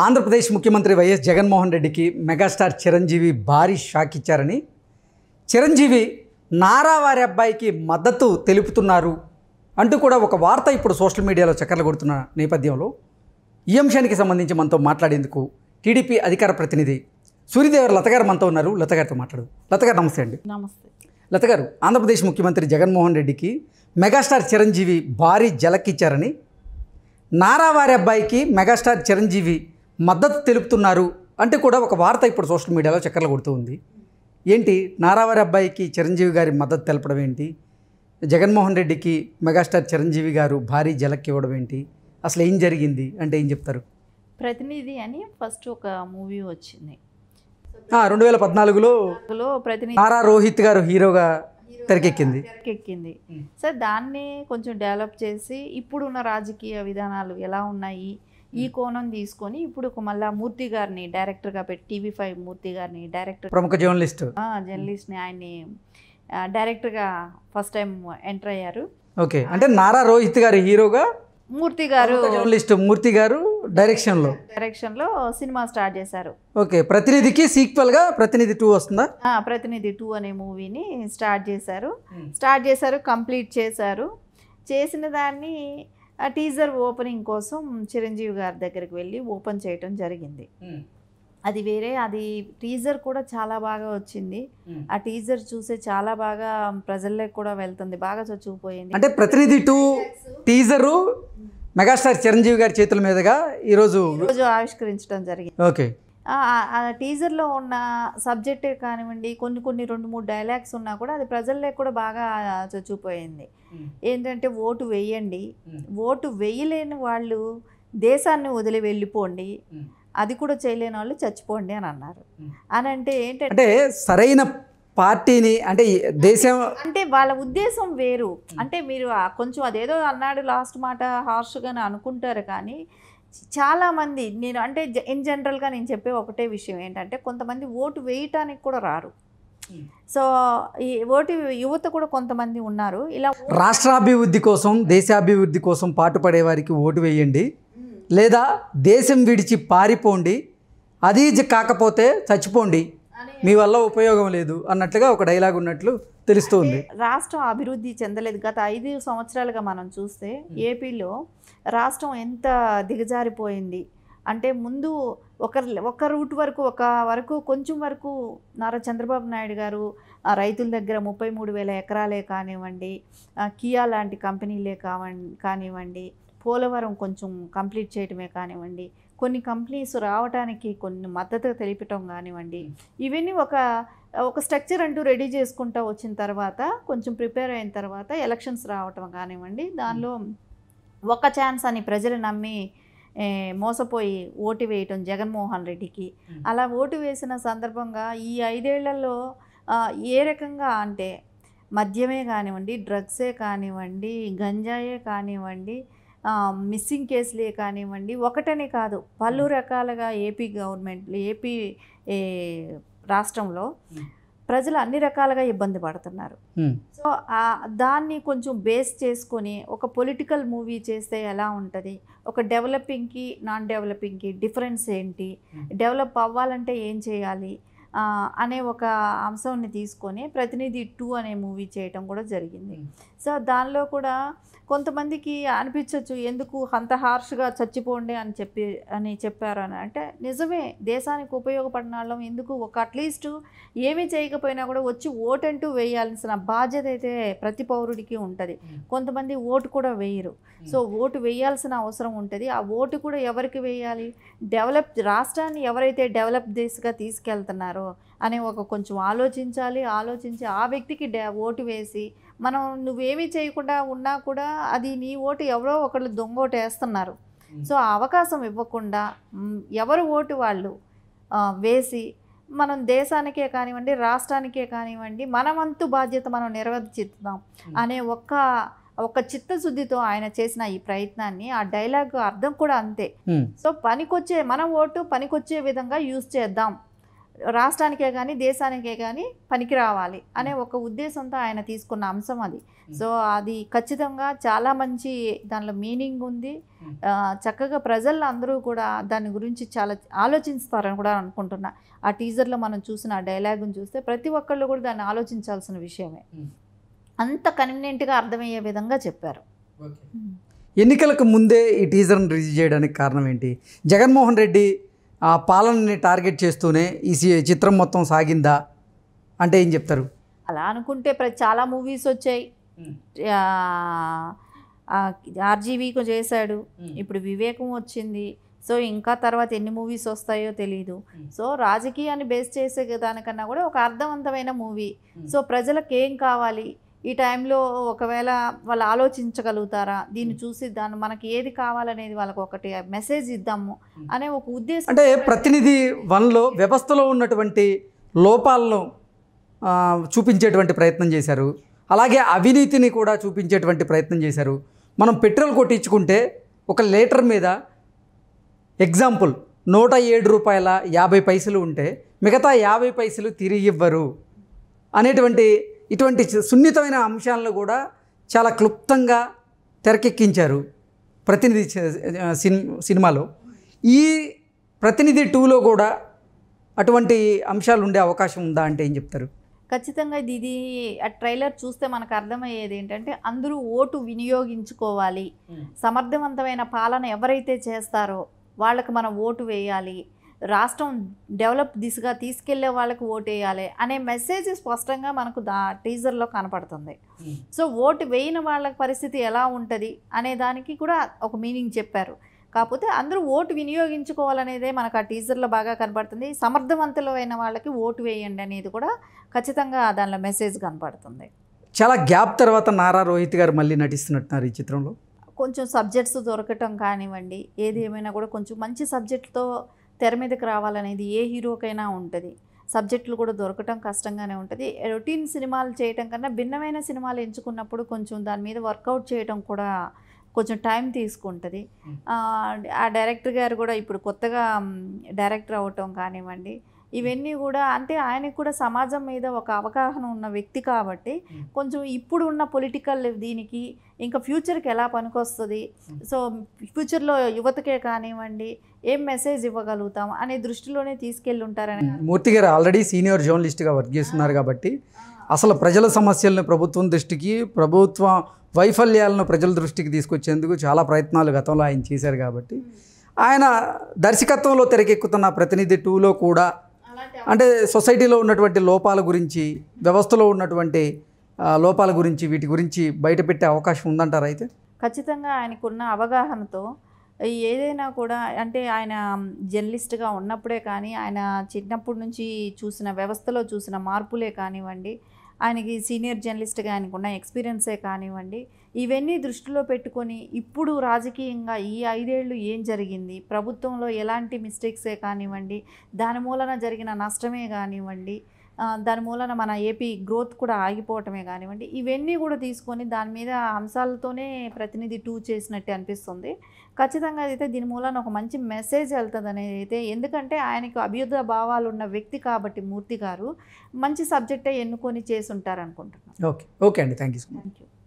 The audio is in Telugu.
ఆంధ్రప్రదేశ్ ముఖ్యమంత్రి వైఎస్ జగన్మోహన్ రెడ్డికి మెగాస్టార్ చిరంజీవి భారీ షాక్ ఇచ్చారని, చిరంజీవి నారా వారి అబ్బాయికి మద్దతు తెలుపుతున్నారు అంటూ కూడా ఒక వార్త ఇప్పుడు సోషల్ మీడియాలో చక్కర్లు కొడుతున్న నేపథ్యంలో ఈ అంశానికి సంబంధించి మనతో మాట్లాడేందుకు టీడీపీ అధికార ప్రతినిధి సూర్యదేవర్ లత గారు మనతో ఉన్నారు. లత గారితో మాట్లాడు. లత గారు నమస్తే అండి. నమస్తే. లత గారు, ఆంధ్రప్రదేశ్ ముఖ్యమంత్రి జగన్మోహన్ రెడ్డికి మెగాస్టార్ చిరంజీవి భారీ జలక్కిచ్చారని, నారా వారి అబ్బాయికి మెగాస్టార్ చిరంజీవి మద్దతు తెలుపుతున్నారు అంటే కూడా ఒక వార్త ఇప్పుడు సోషల్ మీడియాలో చక్కర్లు కొడుతూ ఉంది. ఏంటి నారా వారి అబ్బాయికి చిరంజీవి గారి మద్దతు తెలపడం ఏంటి, జగన్మోహన్ రెడ్డికి మెగాస్టార్ చిరంజీవి గారు భారీ జలక్ ఇవ్వడం ఏంటి, అసలు ఏం జరిగింది అంటే ఏం చెప్తారు? ప్రతినిధి అని ఫస్ట్ ఒక మూవీ వచ్చింది 2014లో ప్రతినిధి నారా రోహిత్ గారు హీరోగా తెరకెక్కింది. సో దాన్ని కొంచెం డెవలప్ చేసి ఇప్పుడున్న రాజకీయ విధానాలు ఎలా ఉన్నాయి ఈ కోణం తీసుకొని ఇప్పుడు మళ్ళీ మూర్తి గారిని డైరెక్టర్గా పెట్టి TV5 మూర్తి గారిని డైరెక్టర్, ప్రముఖ జర్నలిస్ట్ని ఆయన్ని డైరెక్టర్గా ఫస్ట్ టైం ఎంటర్ అయ్యారు. ఓకే, అంటే నారా రోహిత్ గారు హీరోగా, మూర్తి గారు జర్నలిస్ట్ మూర్తి గారు డైరెక్షన్లో సినిమా స్టార్ట్ చేశారు. ఓకే, ప్రతినిధికి సీక్వెల్గా ప్రతినిధి 2 వస్తుందా? ప్రతినిధి 2 అనే మూవీని స్టార్ట్ చేశారు, కంప్లీట్ చేశారు. చేసిన దాన్ని టీజర్ ఓపెనింగ్ కోసం చిరంజీవి గారి దగ్గరికి వెళ్ళి ఓపెన్ చేయటం జరిగింది. అది టీజర్ కూడా చాలా బాగా వచ్చింది. ఆ టీజర్ చూసే చాలా బాగా ప్రజల్లోకి కూడా వెళ్తుంది, బాగా చచ్చిపోయింది. అంటే ప్రతినిధి 2 టీజరు మెగాస్టార్ చిరంజీవి గారి చేతుల మీదుగా ఈరోజు ఆవిష్కరించడం జరిగింది. ఓకే, ఆ టీజర్లో ఉన్న సబ్జెక్టే కానివ్వండి, కొన్ని 2-3 డైలాగ్స్ ఉన్నా కూడా అది ప్రజల్లో కూడా బాగా చచ్చిపోయింది. ఏంటంటే ఓటు వేయండి, ఓటు వేయలేని వాళ్ళు దేశాన్ని వదిలి వెళ్ళిపోండి, అది కూడా చేయలేని వాళ్ళు చచ్చిపోండి అని అన్నారు. అని అంటే ఏంటంటే సరైన పార్టీని, అంటే దేశం, అంటే వాళ్ళ ఉద్దేశం వేరు. అంటే మీరు కొంచెం అదేదో అన్నాడు లాస్ట్ మాట హార్ష్గానే అనుకుంటారు, కానీ చాలామంది నేను అంటే ఇన్ జనరల్గా నేను చెప్పే ఒకటే విషయం ఏంటంటే కొంతమంది ఓటు వేయటానికి కూడా రారు. సో ఈ ఓటు యువత కూడా కొంతమంది ఉన్నారు. ఇలా రాష్ట్రాభివృద్ధి కోసం, దేశాభివృద్ధి కోసం పాటుపడే వారికి ఓటు వేయండి, లేదా దేశం విడిచి పారిపోండి, అది కాకపోతే చచ్చిపోండి, మీ వల్ల ఉపయోగం లేదు అన్నట్లుగా ఒక డైలాగ్ ఉన్నట్లు తెలుస్తుంది. రాష్ట్రం అభివృద్ధి చెందలేదు. గత 5 సంవత్సరాలుగా మనం చూస్తే ఏపీలో రాష్ట్రం ఎంత దిగజారిపోయింది అంటే, ముందు ఒక రూట్ వరకు కొంచెం వరకు నారా చంద్రబాబు నాయుడు గారు రైతుల దగ్గర 33,000 ఎకరాలే కానివ్వండి, కియా లాంటి కంపెనీలే కానివ్వండి, పోలవరం కొంచెం కంప్లీట్ చేయటమే కానివ్వండి, కొన్ని కంపెనీస్ రావడానికి కొన్ని మద్దతు తెలిపటం కానివ్వండి, ఇవన్నీ ఒక స్ట్రక్చర్ అంటూ రెడీ చేసుకుంటూ వచ్చిన తర్వాత, కొంచెం ప్రిపేర్ అయిన తర్వాత ఎలక్షన్స్ రావటం కానివ్వండి, దానిలో ఒక ఛాన్స్ అని ప్రజలు నమ్మి మోసపోయి ఓటు వేయటం జగన్మోహన్ రెడ్డికి. అలా ఓటు వేసిన సందర్భంగా ఈ 5 ఏళ్లలో ఏ రకంగా అంటే మద్యమే కానివ్వండి, డ్రగ్సే కానివ్వండి, గంజాయే కానివ్వండి, మిస్సింగ్ కేసులే కానివ్వండి, ఒకటనే కాదు పలు రకాలుగా ఏపీ రాష్ట్రంలో ప్రజలు అన్ని రకాలుగా ఇబ్బంది పడుతున్నారు. సో దాన్ని కొంచెం బేస్ చేసుకొని ఒక పొలిటికల్ మూవీ చేస్తే ఎలా ఉంటుంది, ఒక డెవలపింగ్కి నాన్ డెవలపింగ్కి డిఫరెన్స్ ఏంటి, డెవలప్ అవ్వాలంటే ఏం చేయాలి అనే ఒక అంశాన్ని తీసుకొని ప్రతినిధి 2 అనే మూవీ చేయటం కూడా జరిగింది. సో దానిలో కూడా కొంతమందికి అనిపించవచ్చు, ఎందుకు అంత హార్ష్గా చచ్చిపోండి అని చెప్పారు అని. అంటే నిజమే, దేశానికి ఉపయోగపడిన వాళ్ళం ఎందుకు అట్లీస్ట్ ఏమీ చేయకపోయినా కూడా వచ్చి ఓటంటూ వేయాల్సిన బాధ్యత అయితే ప్రతి పౌరుడికి ఉంటుంది. కొంతమంది ఓటు కూడా వేయరు. సో ఓటు వేయాల్సిన అవసరం ఉంటుంది. ఆ ఓటు కూడా ఎవరికి వేయాలి, రాష్ట్రాన్ని ఎవరైతే డెవలప్ దిశగా తీసుకెళ్తున్నారో అనే కొంచెం ఆలోచించి ఆ వ్యక్తికి ఓటు వేసి, మనం నువ్వేమీ చేయకుండా ఉన్నా కూడా అది నీ ఓటు ఎవరో ఒకళ్ళు దొంగ ఓటు వేస్తున్నారు. సో ఆ అవకాశం ఇవ్వకుండా ఎవరు ఓటు వాళ్ళు వేసి మనం దేశానికే కానివ్వండి, రాష్ట్రానికే కానివ్వండి, మనమంతు బాధ్యత మనం నెరవేర్చుతాం అనే ఒక చిత్తశుద్ధితో ఆయన చేసిన ఈ ప్రయత్నాన్ని, ఆ డైలాగ్ అర్థం కూడా అంతే. సో మన ఓటు పనికొచ్చే విధంగా యూజ్ చేద్దాం, రాష్ట్రానికే కానీ దేశానికే కానీ పనికి రావాలి అనే ఒక ఉద్దేశంతో ఆయన తీసుకున్న అంశం అది. సో అది ఖచ్చితంగా చాలా మంచి దానిలో మీనింగ్ ఉంది. చక్కగా ప్రజలు అందరూ కూడా దాని గురించి చాలా ఆలోచిస్తారని కూడా అనుకుంటున్నా. ఆ టీజర్లో మనం చూసిన ఆ డైలాగుని చూస్తే ప్రతి ఒక్కళ్ళు కూడా దాన్ని ఆలోచించాల్సిన విషయమే. అంత కన్వీనియంట్గా అర్థమయ్యే విధంగా చెప్పారు. ఎన్నికలకు ముందే ఈ టీజర్ని రిలీజ్ చేయడానికి కారణం ఏంటి? జగన్మోహన్ రెడ్డి ఆ పాలనని టార్గెట్ చేస్తూనే ఈ చిత్రం మొత్తం సాగిందా అంటే ఏం చెప్తారు? అలా అనుకుంటే చాలా మూవీస్ వచ్చాయి. ఆర్జీవీకి చేశాడు, ఇప్పుడు వివేకం వచ్చింది. సో ఇంకా తర్వాత ఎన్ని మూవీస్ వస్తాయో తెలీదు. సో రాజకీయాన్ని బేస్ చేసే దానికన్నా కూడా ఒక అర్థవంతమైన మూవీ. సో ప్రజలకు ఏం కావాలి ఈ టైంలో, ఒకవేళ వాళ్ళు ఆలోచించగలుగుతారా, దీన్ని చూసి దాన్ని మనకి ఏది కావాలనేది వాళ్ళకి ఒకటి మెసేజ్ ఇద్దాము అనే ఒక ఉద్దేశం. అంటే ప్రతినిధి 1లో వ్యవస్థలో ఉన్నటువంటి లోపాలను చూపించేటువంటి ప్రయత్నం చేశారు. అలాగే అవినీతిని కూడా చూపించేటువంటి ప్రయత్నం చేశారు. మనం పెట్రోల్ కొట్టించుకుంటే ఒక లీటర్ మీద ఎగ్జాంపుల్ 107 రూపాయల 50 పైసలు ఉంటే మిగతా 50 పైసలు తిరిగి ఇవ్వరు అనేటువంటి ఇటువంటి సున్నితమైన అంశాలను కూడా చాలా క్లుప్తంగా తెరకెక్కించారు ప్రతినిధి సినిమాలో. ఈ ప్రతినిధి 2లో కూడా అటువంటి అంశాలు ఉండే అవకాశం ఉందా అంటే ఏం చెప్తారు? ఖచ్చితంగా ఇది ఆ ట్రైలర్ చూస్తే మనకు అర్థమయ్యేది ఏంటంటే అందరూ ఓటు వినియోగించుకోవాలి, సమర్థవంతమైన పాలన ఎవరైతే చేస్తారో వాళ్ళకి మనం ఓటు వేయాలి, రాష్ట్రం డెవలప్ దిశగా తీసుకెళ్లే వాళ్ళకి ఓటు వేయాలి అనే మెసేజ్ స్పష్టంగా మనకు టీజర్లో కనపడుతుంది. సో ఓటు వేయని వాళ్ళ పరిస్థితి ఎలా ఉంటుంది అనే దానికి కూడా ఒక మీనింగ్ చెప్పారు. కాకపోతే అందరూ ఓటు వినియోగించుకోవాలనేదే మనకు ఆ టీజర్లో బాగా కనపడుతుంది. సమర్థవంతులైన వాళ్ళకి ఓటు వేయండి అనేది కూడా ఖచ్చితంగా దానిలో మెసేజ్ కనపడుతుంది. చాలా గ్యాప్ తర్వాత నారా రోహిత్ గారు మళ్ళీ నటిస్తున్నట్టున్నారు ఈ చిత్రంలో. కొంచెం సబ్జెక్ట్స్ దొరకటం కానివ్వండి, ఏది ఏమైనా కూడా కొంచెం మంచి సబ్జెక్టుతో తెర మీదకి రావాలనేది ఏ హీరోకైనా ఉంటుంది. సబ్జెక్టులు కూడా దొరకటం కష్టంగానే ఉంటుంది. రొటీన్ సినిమాలు చేయటం కన్నా భిన్నమైన సినిమాలు ఎంచుకున్నప్పుడు కొంచెం దాని మీద వర్కౌట్ చేయటం కూడా కొంచెం టైం తీసుకుంటుంది. ఆ డైరెక్టర్ గారు కూడా ఇప్పుడు కొత్తగా డైరెక్టర్ అవటం కానివ్వండి, ఇవన్నీ కూడా అంటే ఆయనకు కూడా సమాజం మీద ఒక అవగాహన ఉన్న వ్యక్తి కాబట్టి కొంచెం ఇప్పుడు ఉన్న పొలిటికల్ దీనికి ఇంకా ఫ్యూచర్కి ఎలా పనికొస్తుంది, సో ఫ్యూచర్లో యువతకే కానివ్వండి ఏం మెసేజ్ ఇవ్వగలుగుతాం అనే దృష్టిలోనే తీసుకెళ్ళి ఉంటారని. మూర్తి గారు ఆల్రెడీ సీనియర్ జర్నలిస్ట్గా వర్క్ చేస్తున్నారు కాబట్టి అసలు ప్రజల సమస్యలను ప్రభుత్వం దృష్టికి, ప్రభుత్వ వైఫల్యాలను ప్రజల దృష్టికి తీసుకొచ్చేందుకు చాలా ప్రయత్నాలు గతంలో ఆయన చేశారు కాబట్టి ఆయన దర్శకత్వంలో తెరకెక్కుతున్న ప్రతినిధి 2లో కూడా అంటే సొసైటీలో ఉన్నటువంటి లోపాల గురించి, వ్యవస్థలో ఉన్నటువంటి లోపాల గురించి, వీటి గురించి బయటపెట్టే అవకాశం ఉందంటారా? అయితే ఖచ్చితంగా ఆయనకున్న అవగాహనతో ఏదైనా కూడా అంటే ఆయన జర్నలిస్ట్గా ఉన్నప్పుడే కానీ ఆయన చిన్నప్పటి నుంచి చూసిన వ్యవస్థలో చూసిన మార్పులే కానివ్వండి, ఆయనకి సీనియర్ జర్నలిస్ట్గా ఆయనకున్న ఎక్స్పీరియన్సే కానివ్వండి, ఇవన్నీ దృష్టిలో పెట్టుకొని ఇప్పుడు రాజకీయంగా ఈ 5 ఏళ్ళు ఏం జరిగింది, ప్రభుత్వంలో ఎలాంటి మిస్టేక్సే కానివ్వండి, దాని మూలన జరిగిన నష్టమే కానివ్వండి, దాని మూలన మన ఏపీ గ్రోత్ కూడా ఆగిపోవటమే కానివ్వండి, ఇవన్నీ కూడా తీసుకొని దాని మీద అంశాలతోనే ప్రతినిధి 2 చేసినట్టే అనిపిస్తుంది. ఖచ్చితంగా అయితే దీని మూలన ఒక మంచి మెసేజ్ వెళ్తుంది అనేది అయితే, ఎందుకంటే ఆయనకు అభ్యుదయ భావాలు ఉన్న వ్యక్తి కాబట్టి మూర్తి గారు మంచి సబ్జెక్టే ఎన్నుకొని చేసి ఉంటారనుకుంటున్నాను. ఓకే అండి, థ్యాంక్ యూ.